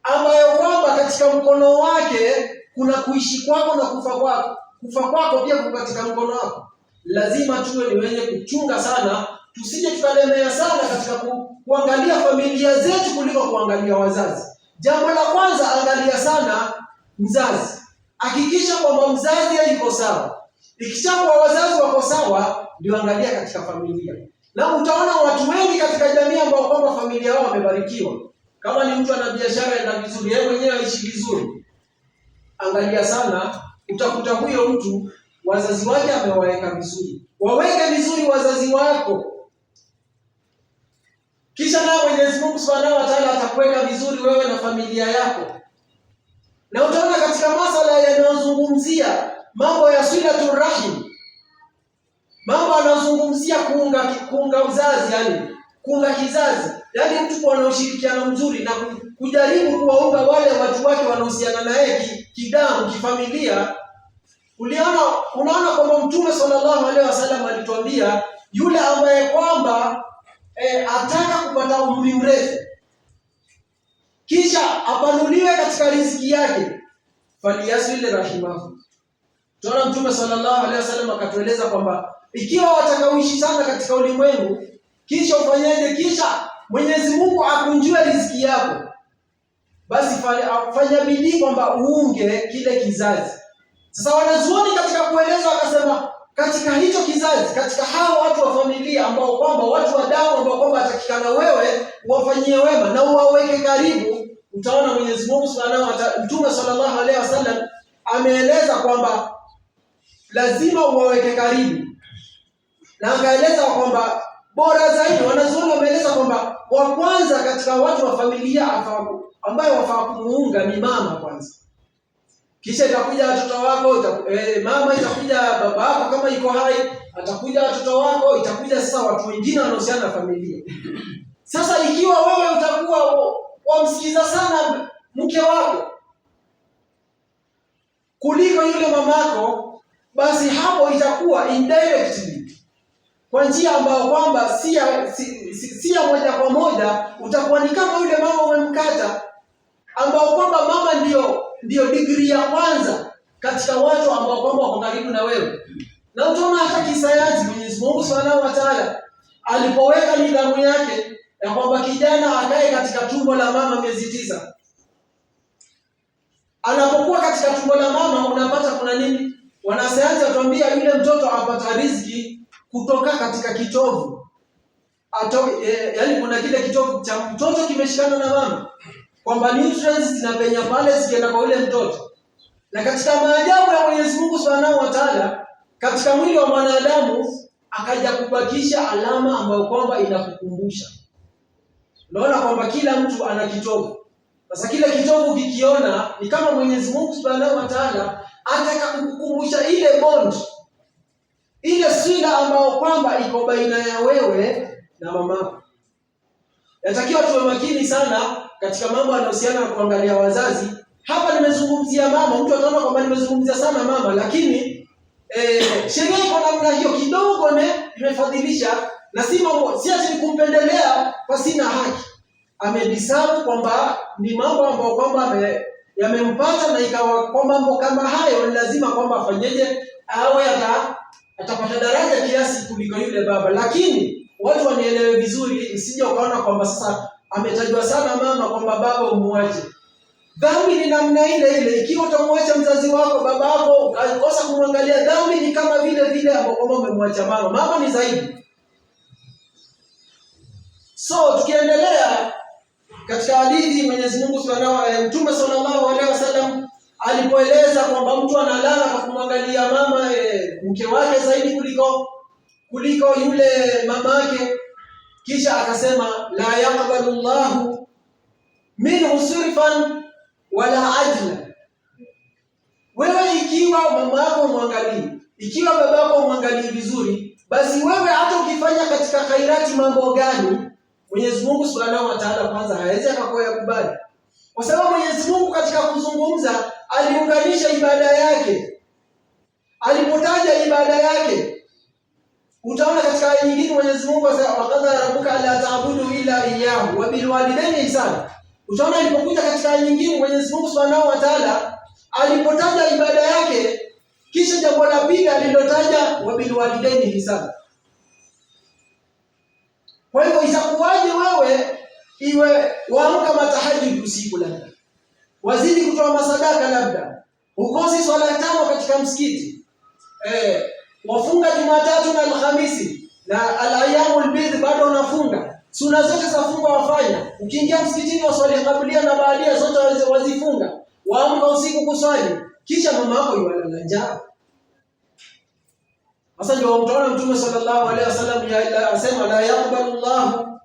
ambayo kwamba katika mkono wake kuna kuishi kwako na kufa kwako. Kufa kwako pia kuko katika mkono wako. Lazima tuwe ni wenye kuchunga sana, tusije tukalemea sana katika kuangalia familia zetu kuliko kuangalia wazazi. Jambo la kwanza, angalia sana mzazi. Hakikisha kwamba mzazi yuko sawa. Ikishakuwa wazazi wako sawa, ndio angalia katika familia. Na utaona watu wengi katika jamii ambao kwamba familia wao wamebarikiwa. Kama ni mtu ana biashara ina vizuri, yeye mwenyewe aishi vizuri, angalia sana, utakuta huyo mtu wazazi wake amewaweka vizuri. Waweke vizuri wazazi wako, kisha na Mwenyezi Mungu Subhanahu wa Ta'ala atakuweka vizuri wewe na familia yako. Na utaona katika masala yanayozungumzia mambo ya silatul rahim, mambo yanayozungumzia kuunga uzazi, yani kuunga kizazi, yani mtu kuwa na ushirikiano mzuri na kujaribu kuwaunga wale watu wake wanaohusiana naye kidamu, kifamilia. Unaona kwamba Mtume sallallahu alaihi wasallam alituambia yule ambaye kwamba ataka kupata umri mrefu kisha apanuliwe katika riziki yake, falyasil rahimahu. Tunaona Mtume sallallahu alaihi wasallam akatueleza kwamba ikiwa watakaoishi sana katika ulimwengu kisha ufanyaje? Kisha Mwenyezi Mungu akunjue riziki yako, basi fanya bidii kwamba uunge kile kizazi. Sasa wanazuoni katika kueleza wakasema, katika hicho kizazi, katika hao watu wa familia ambao kwamba watu wa damu ambao kwamba atakikana wewe uwafanyie wema na uwaweke karibu, utaona Mwenyezi Mungu Subhanahu wa Ta'ala, Mtume sallallahu alaihi wasallam ameeleza kwamba lazima uwaweke karibu, na akaeleza kwamba bora zaidi, wanazuoni wameeleza kwamba wa kwanza katika watu wa familia ambaye wafaa kumuunga ni mama kwanza, kisha itakuja watoto wako, mama, itakuja baba yako kama iko hai, atakuja watoto wako, itakuja sasa watu wengine wanaohusiana na familia. Sasa ikiwa wewe utakuwa wamsikiza sana mke wako kuliko yule mamako, basi hapo itakuwa indirectly, kwa njia ambayo kwamba si moja kwa moja, utakuwa ni kama yule mama umemkata, ambao kwamba mama ndio degree ya kwanza katika watu ambao kwamba wako karibu na wewe. Na utaona hata kisayansi Mwenyezi Mungu Subhanahu wa Ta'ala alipoweka nidhamu yake ya kwamba kijana akae katika tumbo la mama miezi 9, anapokuwa katika tumbo la mama unapata kuna nini? Wanasayansi watuambia yule mtoto apata riziki kutoka katika kitovu. Yaani kuna kile kitovu cha mtoto kimeshikana na mama, kwamba nutrients zinapenya pale zikienda kwa yule mtoto. Na katika maajabu ya Mwenyezi Mungu Subhanahu wa Ta'ala, katika mwili wa mwanadamu akaja kubakisha alama ambayo kwamba inakukumbusha. Unaona kwamba kila mtu ana kitovu. Sasa kile kitovu ukikiona ni kama Mwenyezi Mungu Subhanahu wa Ta'ala anataka kukukumbusha ile bond, ile sila ambayo kwamba iko baina ya wewe na mamako. Yatakiwa tuwe makini sana katika mambo yanayohusiana na kuangalia wazazi. Hapa nimezungumzia mama, mtu ataona kwamba nimezungumzia sana mama, lakini sheria iko namna hiyo kidogo imefadhilisha, na si ati kumpendelea pasina haki. Amebisabu kwamba ni mambo ambayo kwamba yamempata, na ikawa kwamba mambo kama hayo ni lazima kwamba afanyeje, awe atapata daraja kiasi kuliko yule baba. Lakini watu wanielewe vizuri, usije ukaona kwamba sasa ametajwa sana mama kwamba baba umuache. Dhambi ni namna ile ile. Ikiwa utamwacha mzazi wako, baba yako, ukakosa kumwangalia, dhambi ni kama vile ambapo kwamba umemwacha mama. Mama ni zaidi. So tukiendelea katika hadithi, Mwenyezi Mungu Mtume sallallahu alaihi wasallam alipoeleza kwamba mtu analala kwa kumwangalia mama mke wake zaidi kuliko yule mamake, kisha akasema la yaqbalu Allahu minhu sirfan wala ajla. Wewe ikiwa mama yako mwangalie, ikiwa baba yako mwangalie vizuri, basi wewe hata ukifanya katika khairati mambo gani, Mwenyezi Mungu Subhanahu wa Ta'ala kwanza hawezi akakubali. Kwa sababu Mwenyezi Mungu katika kuzungumza aliunganisha ibada yake. Alipotaja ibada yake, utaona katika aya nyingine Mwenyezi Mungu asema waqadha rabbuka alla ta'budu illa iyyahu wa bil walidayni ihsana. Utaona ilipokuja katika aya nyingine Mwenyezi Mungu Subhanahu wa Ta'ala alipotaja ibada yake, kisha jambo la pili alilotaja wa bil walidayni ihsana. Kwa hivyo itakuwaje wewe iwe waamka matahajjud usiku, labda wazidi kutoa masadaka, labda ukosi swala 5 katika msikiti, wafunga Jumatatu na Alhamisi na al-ayyamul bidh bado unafunga, sunna zote za funga wafanya, ukiingia msikitini waswali kablia na baadia zote wazifunga, waamka usiku kuswali, kisha mama yako yualala njaa. Sasa ndio mtaona Mtume sallallahu alaihi wasallam anasema la yaqbalu Allahu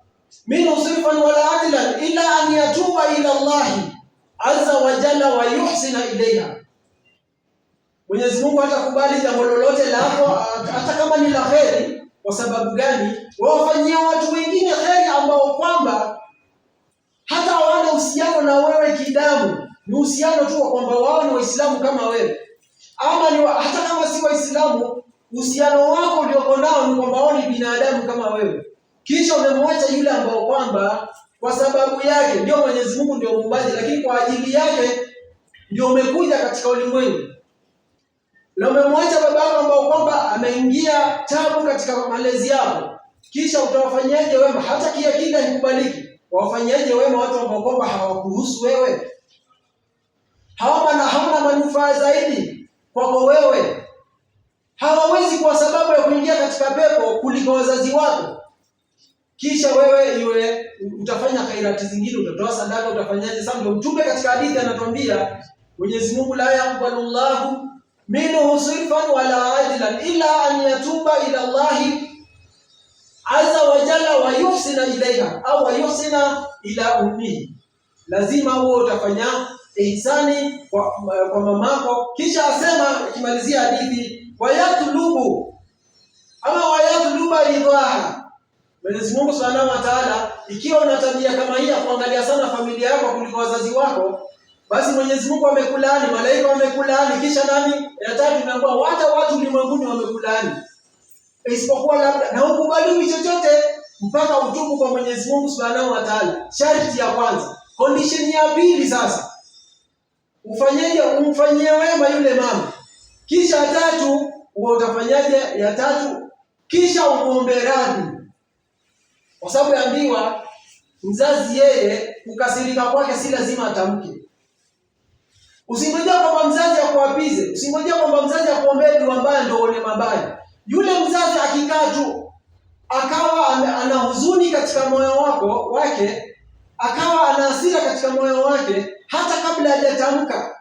minhu sirfan wala adlan illa an yatuba ila Allah azza wa jalla wa yuhsina ilayha. Mwenyezi Mungu hatakubali jambo lolote lako hata kama ni la kheri. Kwa sababu gani? Wawafanyia watu wengine kheri ambao kwamba hata hawana uhusiano na wewe kidamu, ni uhusiano tu kwamba wao ni Waislamu kama wewe, ama ni hata kama si Waislamu, uhusiano wako ulioko nao ni kwamba wao ni binadamu kama wewe. Kisha umemwacha yule ambao kwamba kwa sababu yake ndio Mwenyezi Mungu ndio muumbaji, lakini kwa ajili yake ndio umekuja katika ulimwengu. Na umemwacha baba yako ambao kwamba ameingia tabu katika malezi yako, kisha utawafanyaje wema? Hata kiakida hikubaliki. Wafanyaje wema watu ambao kwamba hawakuhusu wewe, hawana manufaa zaidi kwako wewe, hawawezi kwa sababu ya kuingia katika pepo kuliko wazazi wako. Kisha wewe iwe utafanya khairati zingine, utatoa sadaka, utafanyaje? Sasa ndio Mtume katika hadithi anatuambia Mwenyezi Mungu la yaqbalu Allahu minhu sirfan wala adlan illa an yatuba ila Allah azza wa jalla wa yuhsina ilayha au wa yuhsina ila ummihi. Lazima wewe utafanya ihsani kwa mamako. Kisha asema ikimalizia hadithi wayatlubu ridhaha. Mwenyezi Mungu Subhanahu wa Ta'ala, ikiwa una tabia kama hii ya kuangalia sana familia yako kuliko wazazi wako, basi Mwenyezi Mungu amekulaani, malaika wamekulaani, kisha nani? Ya tatu tunaambiwa hata watu ulimwenguni wamekulaani. Isipokuwa labda na ukubaliwi chochote mpaka utubu kwa Mwenyezi Mungu Subhanahu wa Ta'ala. Sharti ya kwanza. Condition ya pili sasa, ufanyeje? Umfanyie wema yule mama. Kisha ya tatu, utafanyaje? Ya tatu, kisha umuombe radhi. Kwa sababu yaambiwa mzazi yeye kukasirika kwake si lazima atamke. Usingojea kwamba mzazi akuapize, usingojea kwamba mzazi akuombee dua mbaya ndio uone mabaya. Yule mzazi akikaa tu akawa ana huzuni katika moyo wake, akawa ana hasira katika moyo wake, hata kabla hajatamka,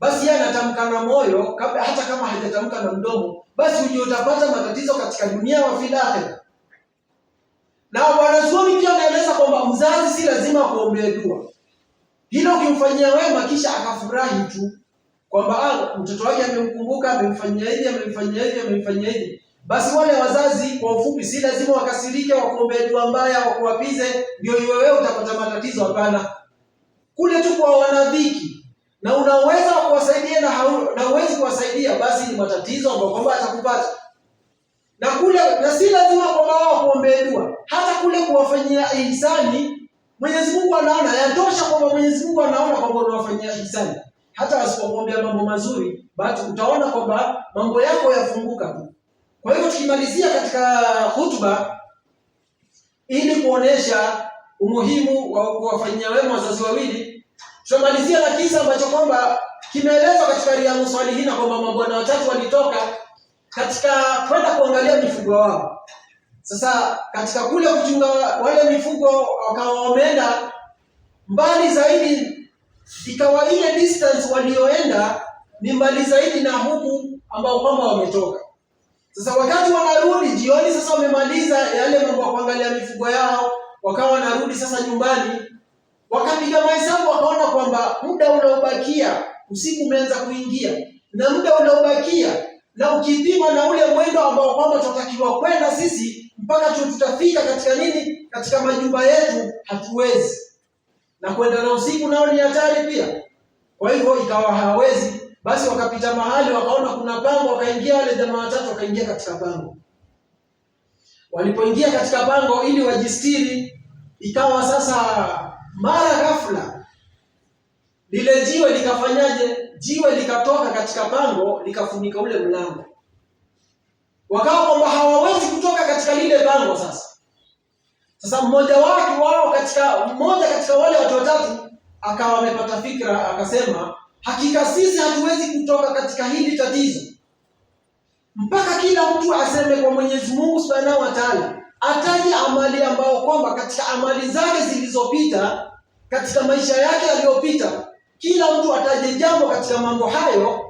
basi yeye anatamka na moyo, hata kama hajatamka na mdomo, basi uje utapata matatizo katika dunia wa fil akhirah. Na wanazuoni pia wanaeleza kwamba mzazi si lazima kuombea dua. Hilo ukimfanyia wema kisha akafurahi tu kwamba mtoto wake amemkumbuka, amemfanyia hivi, basi wale wazazi kwa ufupi si lazima wakasirike, wakuombea dua mbaya, wakuapize ndio iwe wewe utapata matatizo. Hapana, kule tu kwa wanadhiki na unaweza kuwasaidia na huwezi kuwasaidia, basi ni matatizo ambayo kwamba atakupata. Na si lazima kwamba wao kuombea dua, hata kule kuwafanyia ihsani Mwenyezi Mungu anaona, yatosha kwamba Mwenyezi Mungu anaona kwamba unawafanyia ihsani. Hata wasipokuombea mambo mazuri, basi utaona kwamba mambo yako yafunguka tu. Kwa hiyo tukimalizia katika hutuba, ili kuonesha umuhimu wa kuwafanyia wema wazazi wawili, tutamalizia na kisa ambacho kwamba kimeelezwa katika Riyadhus Salihin kwamba mabwana watatu walitoka katika kwenda kuangalia mifugo wao. Sasa katika kule kuchunga wale mifugo, wakawa wameenda mbali zaidi, ikawa ile distance walioenda ni mbali zaidi na huku ambao kwamba wametoka. Sasa wakati wanarudi jioni, sasa wamemaliza yale mambo ya kuangalia mifugo yao, wakawa wanarudi sasa nyumbani, wakapiga mahesabu, wakaona kwamba muda unaobakia, usiku umeanza kuingia, na muda unaobakia na ukipima na ule mwendo ambao kwamba tunatakiwa kwenda sisi mpaka tutafika katika majumba yetu, hatuwezi. Na kwenda na usiku nao ni hatari pia. Kwa hivyo ikawa hawezi, basi wakapita mahali wakaona kuna pango, wakaingia wale jamaa watatu, wakaingia katika pango. Walipoingia katika pango ili wajistiri, ikawa sasa mara ghafla lile jiwe likafanyaje? Jiwe likatoka katika pango likafunika ule mlango. Wakawa kwamba hawawezi kutoka katika lile pango. Sasa mmoja katika wale watu watatu akawa amepata fikra, akasema hakika sisi hatuwezi kutoka katika hili tatizo mpaka kila mtu aseme kwa Mwenyezi Mungu Subhanahu wa Ta'ala, ataje amali ambao kwamba katika amali zake zilizopita, katika maisha yake yaliyopita, kila mtu ataje jambo katika mambo hayo,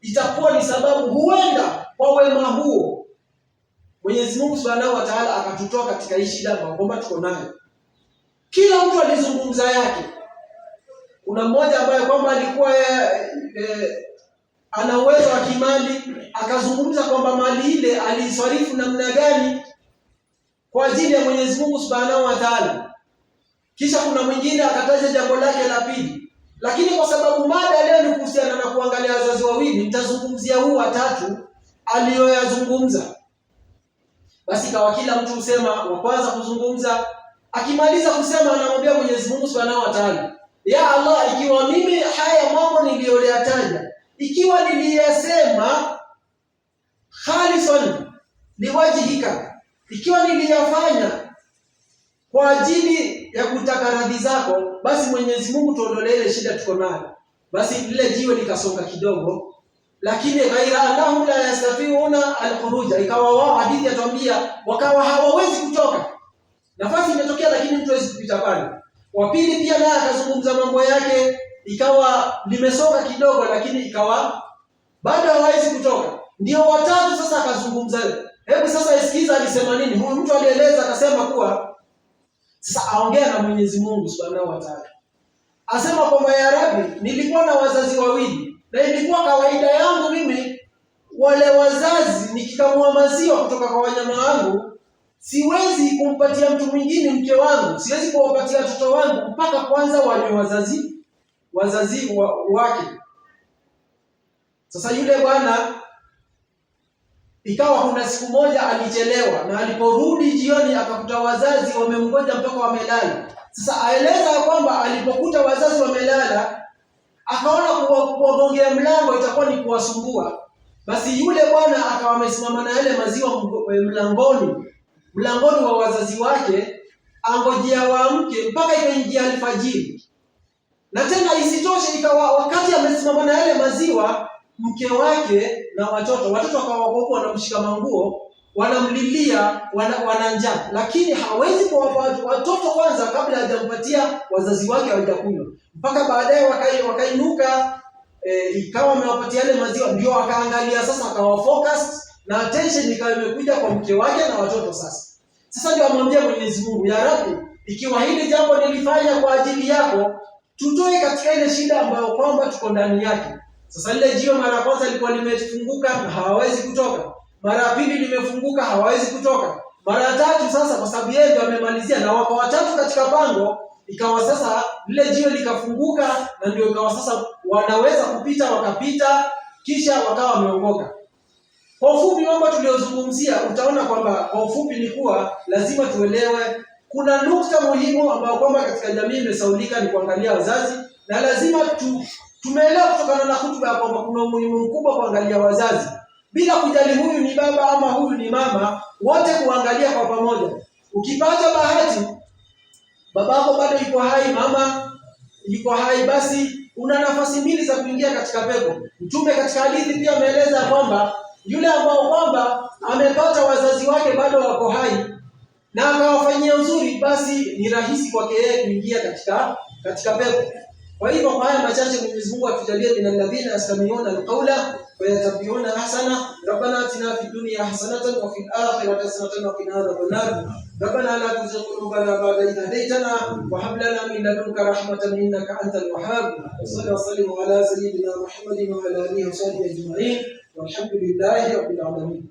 itakuwa ni sababu huenda kwa wema huo Mwenyezi Mungu Subhanahu wa Ta'ala akatutoa katika hii shida ambayo kwamba tuko nayo. Kila mtu alizungumza yake. Kuna mmoja ambaye kwamba alikuwa ana uwezo wa kimali, akazungumza kwamba mali ile aliswarifu namna gani kwa ajili ya Mwenyezi Mungu Subhanahu wa Ta'ala. Kisha kuna mwingine akataja jambo lake la pili. Lakini kwa sababu mada leo ni kuhusiana na kuangalia wazazi wawili, nitazungumzia huu watatu aliyoyazungumza. Basi kawa kila mtu usema wa kwanza kuzungumza, akimaliza kusema anamwambia Mwenyezi Mungu Subhanahu wa Ta'ala, ya Allah, ikiwa mimi haya mambo niliyoyataja, ikiwa niliyasema khalisan liwajhika, ikiwa niliyafanya kwa ajili ya kutaka radhi zako, basi Mwenyezi Mungu tuondolee ile shida tuko nayo. Basi lile jiwe likasonga kidogo, lakini ghaira annahum la yastafiuna al-khuruja, ikawa wao, hadithi yatuambia, wakawa hawawezi kutoka. Nafasi imetokea lakini mtu hawezi kupita pale. Wa pili pia naye akazungumza mambo yake, ikawa limesonga kidogo, lakini ikawa bado hawawezi kutoka. Ndio watatu sasa akazungumza. Hebu sasa isikiza alisema nini. Huyu mtu alieleza, akasema kuwa sasa aongea na Mwenyezi Mungu Subhanahu wa Ta'ala. Asema kwamba ya Rabbi, nilikuwa na wazazi wawili, na ilikuwa kawaida yangu mimi wale wazazi nikikamua maziwa kutoka kwa wanyama wangu, siwezi kumpatia mtu mwingine mke wangu, siwezi kuwapatia watoto wangu mpaka kwanza wanywe wazazi wake. Sasa yule bwana ikawa kuna siku moja alichelewa, na aliporudi jioni akakuta wazazi wamemngoja mpaka wamelala. Sasa aeleza kwamba alipokuta wazazi wamelala, akaona kuwagongea mlango itakuwa ni kuwasumbua. Basi yule bwana akawa amesimama na yale maziwa mlangoni wa wazazi wake, angojea waamke mpaka ikaingia alfajiri. Na tena isitoshe, ikawa wakati amesimama na yale maziwa, mke wake na watoto wakawa wanamshika manguo, wanamlilia, wana njaa, lakini hawezi kuwapa watoto kwanza kabla hajampatia wazazi wake hawajakunywa. Mpaka baadaye wakainuka, ikawa amewapatia yale maziwa, ndio akaangalia sasa, akawa focused na attention ikawa imekuja kwa mke wake na watoto. Sasa ndio amwambia Mwenyezi Mungu, ya Rabbi, ikiwa hili jambo nilifanya kwa ajili yako, tutoe katika ile shida ambayo kwamba tuko ndani yake. Sasa lile jiwe mara ya kwanza lilikuwa limefunguka, hawawezi kutoka. Mara ya pili limefunguka, hawawezi kutoka. Mara ya tatu sasa, kwa sababu yeye ndio amemalizia na wako watatu katika pango, ikawa sasa lile jiwe likafunguka, na ndio ikawa sasa wanaweza kupita, wakapita, kisha wakawa wameongoka. Kwa ufupi mambo tuliyozungumzia, utaona kwamba kwa ufupi ni kuwa lazima tuelewe kuna nukta muhimu ambayo kwamba katika jamii imesaulika, ni kuangalia wazazi, na lazima tumeelewa kutokana na hutuba ya kwamba kuna umuhimu mkubwa kuangalia wazazi, bila kujali huyu ni baba ama huyu ni mama, wote kuangalia kwa pamoja. Ukipata bahati babako bado yuko hai, mama yuko hai, basi una nafasi mbili za kuingia katika pepo. Mtume katika hadithi pia ameeleza kwamba yule ambao kwamba amepata wazazi wake bado wako hai na akawafanyia uzuri, basi ni rahisi kwake yeye kuingia katika pepo. Kwa hivyo kwa haya machache, Mwenyezi Mungu atujalie min alladhina yastami'una alqawla wa yattabi'una ahsana. Rabbana atina fid dunya hasanatan wa fil akhirati hasanatan wa qina adhaban nar. Rabbana la tuzigh qulubana ba'da idh hadaytana wa hab lana min ladunka rahmatan innaka antal wahhab. Sallallahu alaihi wa sallam ala sayyidina Muhammadin wa ala alihi wa sahbihi ajma'in. Walhamdulillahi rabbil alamin.